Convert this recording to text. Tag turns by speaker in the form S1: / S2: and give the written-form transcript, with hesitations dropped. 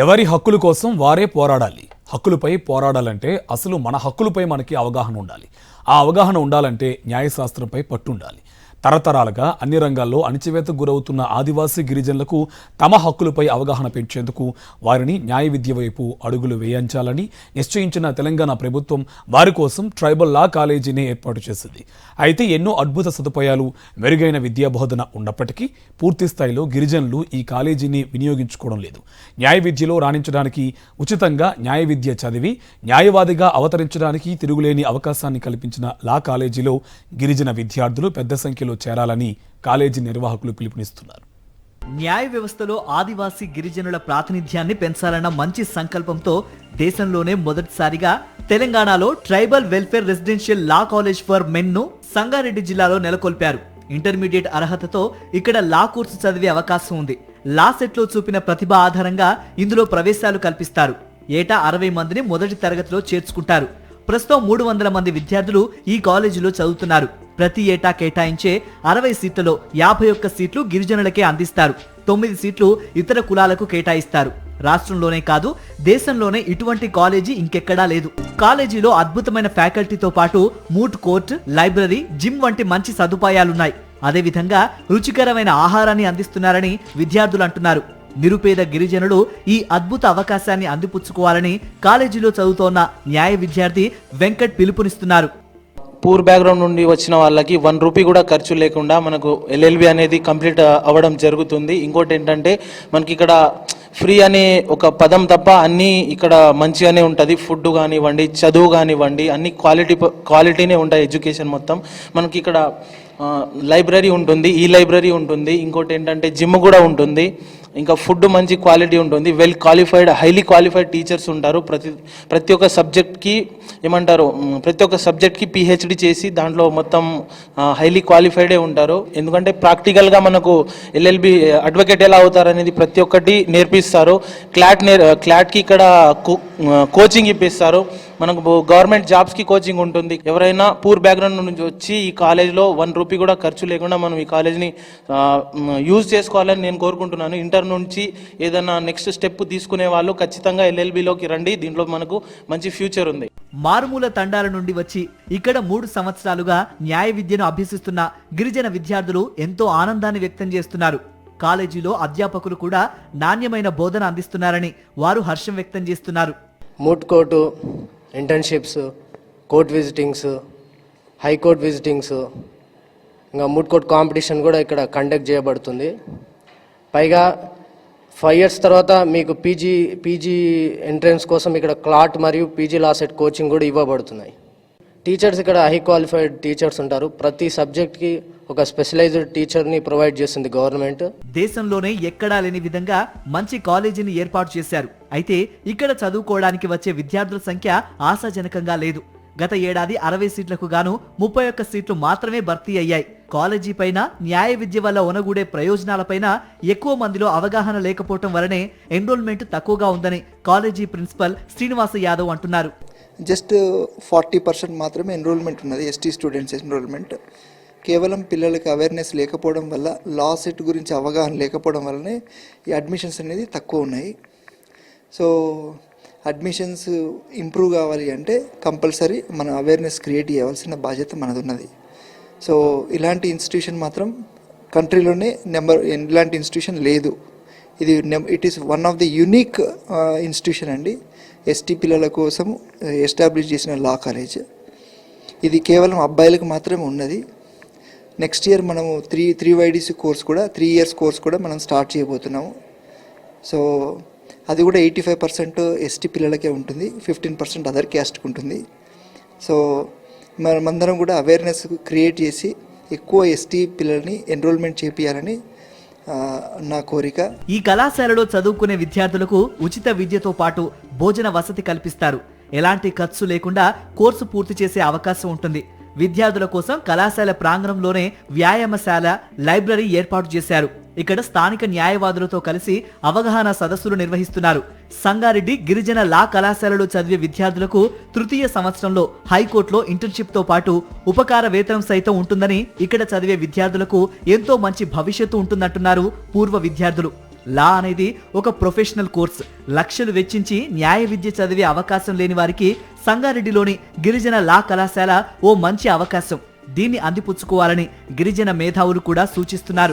S1: ఎవరి హక్కుల కోసం వారే పోరాడాలి. హక్కులపై పోరాడాలంటే అసలు మన హక్కులపై మనకి అవగాహన ఉండాలి. ఆ అవగాహన ఉండాలంటే న్యాయశాస్త్రంపై పట్టుండాలి. తరతరాలుగా అన్ని రంగాల్లో అణచివేతకు గురవుతున్న ఆదివాసీ గిరిజనులకు తమ హక్కులపై అవగాహన పెంచేందుకు వారిని న్యాయ విద్య వైపు అడుగులు వేయించాలని నిశ్చయించిన తెలంగాణ ప్రభుత్వం వారి కోసం ట్రైబల్ లా కాలేజీని ఏర్పాటు చేసింది. అయితే ఎన్నో అద్భుత సదుపాయాలు, మెరుగైన విద్యా బోధన ఉన్నప్పటికీ పూర్తి స్థాయిలో గిరిజనులు ఈ కాలేజీని వినియోగించుకోవడం లేదు. న్యాయ విద్యలో రాణించడానికి, ఉచితంగా న్యాయ విద్య చదివి న్యాయవాదిగా అవతరించడానికి తిరుగులేని అవకాశాన్ని కల్పించిన లా కాలేజీలో గిరిజన విద్యార్థులు పెద్ద సంఖ్యలో చేరాలని కాలేజీ నిర్వాహకులు పిలుపునిస్తున్నారు.
S2: న్యాయ వ్యవస్థలో ఆదివాసీ గిరిజనుల ప్రాతినిధ్యాన్ని పెంచాలన్న మంచి సంకల్పంతో దేశంలోనే మొదటిసారిగా తెలంగాణలో tribal welfare residential law college for men ను సంగారెడ్డి జిల్లాలో నెలకొల్పారు. ఇంటర్మీడియట్ అర్హతతో ఇక్కడ లా కోర్సు చదివే అవకాశం ఉంది. లా సెట్ లో చూపిన ప్రతిభ ఆధారంగా ఇందులో ప్రవేశాలు కల్పిస్తారు. ఏటా 60 మందిని మొదటి తరగతిలో చేర్చుకుంటారు. ప్రస్తుతం 300 మంది విద్యార్థులు ఈ కాలేజీలో చదువుతున్నారు. ప్రతి ఏటా కేటాయించే 60 సీట్లలో 51 సీట్లు గిరిజనులకే అందిస్తారు. 9 సీట్లు ఇతర కులాలకు కేటాయిస్తారు. రాష్ట్రంలోనే కాదు, దేశంలోనే ఇటువంటి కాలేజీ ఇంకెక్కడా లేదు. కాలేజీలో అద్భుతమైన ఫ్యాకల్టీతో పాటు మూట్ కోర్ట్, లైబ్రరీ, జిమ్ వంటి మంచి సదుపాయాలున్నాయి. అదేవిధంగా రుచికరమైన ఆహారాన్ని అందిస్తున్నారని విద్యార్థులు అంటున్నారు. నిరుపేద గిరిజనులు ఈ అద్భుత అవకాశాన్ని అందిపుచ్చుకోవాలని కాలేజీలో చదువుతోన్న న్యాయ విద్యార్థి వెంకట్ పిలుపునిస్తున్నారు.
S3: పూర్ బ్యాక్గ్రౌండ్ నుండి వచ్చిన వాళ్ళకి 1 రూపీ కూడా ఖర్చు లేకుండా మనకు ఎల్ఎల్బి అనేది కంప్లీట్ అవ్వడం జరుగుతుంది. ఇంకోటి ఏంటంటే మనకి ఇక్కడ ఫ్రీ అనే ఒక పదం తప్ప అన్నీ ఇక్కడ మంచిగానే ఉంటుంది. ఫుడ్ కానివ్వండి, చదువు కానివ్వండి, అన్ని క్వాలిటీనే ఉంటాయి. ఎడ్యుకేషన్ మొత్తం మనకి ఇక్కడ లైబ్రరీ ఉంటుంది, ఈ లైబ్రరీ ఉంటుంది. ఇంకోటి ఏంటంటే జిమ్ కూడా ఉంటుంది. ఇంకా ఫుడ్ మంచి క్వాలిటీ ఉంటుంది. Well qualified, highly qualified teachers ఉంటారు. ప్రతి ఒక్క సబ్జెక్ట్కి ప్రతి ఒక్క సబ్జెక్ట్కి పిహెచ్డి చేసి దాంట్లో మొత్తం హైలీ క్వాలిఫైడే ఉంటారు. ఎందుకంటే ప్రాక్టికల్గా మనకు ఎల్ఎల్బి అడ్వకేట్ ఎలా అవుతారు అనేది ప్రతి ఒక్కటి నేర్పిస్తారు. క్లాట్కి ఇక్కడ కోచింగ్ ఇప్పిస్తారు. మనకు గవర్నమెంట్ జాబ్స్కి కోచింగ్ ఉంటుంది. ఎవరైనా పూర్ బ్యాక్గ్రౌండ్ నుంచి వచ్చి ఈ కాలేజ్లో 1 రూపీ కూడా ఖర్చు లేకుండా మనం ఈ కాలేజ్ని యూజ్ చేసుకోవాలని నేను కోరుకుంటున్నాను. ఇంటర్ నుంచి ఏదైనా నెక్స్ట్ స్టెప్ తీసుకునే వాళ్ళు ఖచ్చితంగా ఎల్ఎల్బిలోకి రండి. దీంట్లో మనకు మంచి ఫ్యూచర్ ఉంది.
S2: మారుమూల తండాల నుండి వచ్చి ఇక్కడ 3 సంవత్సరాలుగా న్యాయ విద్యను అభ్యసిస్తున్న గిరిజన విద్యార్థులు ఎంతో ఆనందాన్ని వ్యక్తం చేస్తున్నారు. కాలేజీలో అధ్యాపకులు కూడా నాణ్యమైన బోధన అందిస్తున్నారని వారు హర్షం వ్యక్తం చేస్తున్నారు.
S4: Moot court, internships, court visitings, high court visitings, ఇంకా మూట్ కోర్ట్ కాంపిటీషన్ కూడా ఇక్కడ కండక్ట్ చేయబడుతుంది. పైగా 5 years తర్వాత మీకు పీజీ ఎంట్రన్స్ కోసం ఇక్కడ క్లాట్ మరియు పీజీ లా సెట్ కోచింగ్ కూడా ఇవ్వబడుతున్నాయి. టీచర్స్ ఇక్కడ హై క్వాలిఫైడ్ టీచర్స్ ఉంటారు. ప్రతి సబ్జెక్ట్కి ఒక స్పెషలైజ్డ్ టీచర్ని ప్రొవైడ్ చేస్తుంది గవర్నమెంట్.
S2: దేశంలోనే ఎక్కడా లేని విధంగా మంచి కాలేజీని ఏర్పాటు చేశారు. అయితే ఇక్కడ చదువుకోవడానికి వచ్చే విద్యార్థుల సంఖ్య ఆశాజనకంగా లేదు. గత ఏడాది 60 సీట్లకు గాను 31 సీట్లు మాత్రమే భర్తీ అయ్యాయి. కాలేజీ పైన న్యాయ విద్య వల్ల ఒనగూడే ప్రయోజనాలపైన ఎక్కువ మందిలో అవగాహన లేకపోవటం వల్లనే ఎన్రోల్మెంట్ తక్కువగా ఉందని కాలేజీ ప్రిన్సిపల్ శ్రీనివాస యాదవ్ అంటున్నారు.
S5: జస్ట్ 40% మాత్రమే ఎన్రోల్మెంట్ ఉన్నది, ఎస్టీ స్టూడెంట్స్ ఎన్రోల్మెంట్. కేవలం పిల్లలకి అవేర్నెస్ లేకపోవడం వల్ల, లా సెట్ గురించి అవగాహన లేకపోవడం వల్లనే ఈ అడ్మిషన్స్ అనేది తక్కువ ఉన్నాయి. సో అడ్మిషన్స్ ఇంప్రూవ్ కావాలి అంటే కంపల్సరీ మన అవేర్నెస్ క్రియేట్ చేయవలసిన బాధ్యత మనది ఉన్నది. సో ఇలాంటి ఇన్స్టిట్యూషన్ మాత్రం కంట్రీలోనే ఇలాంటి ఇన్స్టిట్యూషన్ లేదు. It is one of the unique institution అండి. ఎస్టీ పిల్లల కోసం ఎస్టాబ్లిష్ చేసిన లా కాలేజ్. ఇది కేవలం అబ్బాయిలకు మాత్రమే ఉన్నది. నెక్స్ట్ ఇయర్ మనము 3 YDC కోర్స్ కూడా 3 years కోర్స్ కూడా మనం స్టార్ట్ చేయబోతున్నాము. సో అది కూడా 85% ఎస్టీ పిల్లలకే ఉంటుంది, 15% అదర్ క్యాస్ట్కి ఉంటుంది. సో మనమందరం కూడా అవేర్నెస్ క్రియేట్ చేసి ఎక్కువ ఎస్టీ పిల్లల్ని ఎన్రోల్మెంట్ చేపియాలని నా కోరిక.
S2: ఈ కళాశాలలో చదువుకునే విద్యార్థులకు ఉచిత విద్యతో పాటు భోజన వసతి కల్పిస్తారు. ఎలాంటి ఖర్చు లేకుండా కోర్సు పూర్తి చేసే అవకాశం ఉంటుంది. విద్యార్థుల కోసం కళాశాల ప్రాంగణంలోనే వ్యాయామశాల, లైబ్రరీ ఏర్పాటు చేశారు. ఇక్కడ స్థానిక న్యాయవాదులతో కలిసి అవగాహన సదస్సులు నిర్వహిస్తున్నారు. సంగారెడ్డి గిరిజన లా కళాశాలలో చదివే విద్యార్థులకు తృతీయ సంవత్సరంలో హైకోర్టులో ఇంటర్న్షిప్ తో పాటు ఉపకార వేతనం సైతం ఉంటుందని ఇక్కడ చదివే విద్యార్థులకు ఎంతో మంచి భవిష్యత్తు ఉంటుందంటున్నారు పూర్వ విద్యార్థులు. లా అనేది ఒక ప్రొఫెషనల్ కోర్స్. లక్షలు వెచ్చించి న్యాయ విద్య చదివే అవకాశం లేని వారికి సంగారెడ్డిలోని గిరిజన లా కళాశాల ఓ మంచి అవకాశం. దీన్ని అందిపుచ్చుకోవాలని గిరిజన మేధావులు కూడా సూచిస్తున్నారు.